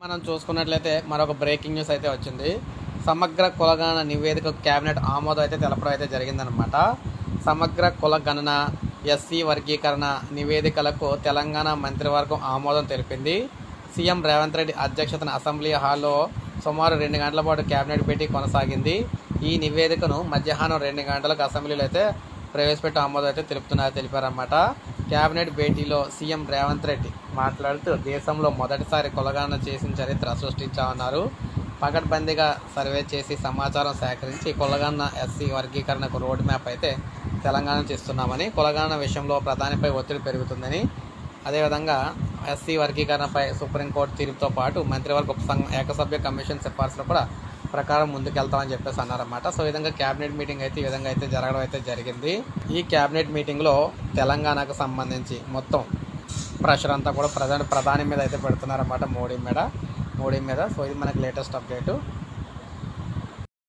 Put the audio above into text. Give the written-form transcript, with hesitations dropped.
మనం చూసుకున్నట్లయితే మరొక బ్రేకింగ్ న్యూస్ అయితే వచ్చింది. సమగ్ర కులగణన నివేదికకు కేబినెట్ ఆమోదం అయితే తెలపడం అయితే జరిగిందనమాట. సమగ్ర కులగణన ఎస్సీ వర్గీకరణ నివేదికలకు తెలంగాణ మంత్రివర్గం ఆమోదం తెలిపింది. సీఎం రేవంత్ రెడ్డి అధ్యక్షతన అసెంబ్లీ హాల్లో సుమారు 2 గంటల పాటు కేబినెట్ భేటీ కొనసాగింది. ఈ నివేదికను మధ్యాహ్నం 2 గంటలకు అసెంబ్లీలో అయితే ప్రవేశపెట్టి ఆమోదం అయితే తెలిపారన్నమాట. కేబినెట్ భేటీలో సీఎం రేవంత్ రెడ్డి మాట్లాడుతూ దేశంలో మొదటిసారి కులగణన చేసిన చరిత్ర సృష్టించామన్నారు. పకడ్బందీగా సర్వే చేసి సమాచారం సేకరించి కులగణన ఎస్సీ వర్గీకరణకు రోడ్ మ్యాప్ అయితే తెలంగాణ చేస్తున్నామని, కులగణన విషయంలో ప్రధానిపై ఒత్తిడి పెరుగుతుందని, అదేవిధంగా ఎస్సీ వర్గీకరణపై సుప్రీంకోర్టు తీర్పుతో పాటు మంత్రివర్గ ఉపసంఘం ఏకసభ్య కమిషన్ సిఫార్సులు కూడా ప్రకారం ముందుకెళ్తామని చెప్పేసి అన్నారన్నమాట. సో ఈ విధంగా క్యాబినెట్ మీటింగ్ అయితే ఈ విధంగా అయితే జరగడం అయితే జరిగింది. ఈ క్యాబినెట్ మీటింగ్లో తెలంగాణకు సంబంధించి మొత్తం ప్రెషర్ అంతా కూడా ప్రధాని మీద అయితే పెడుతున్నారన్నమాట, మోడీ మీద. సో ఇది మనకి లేటెస్ట్ అప్డేటు.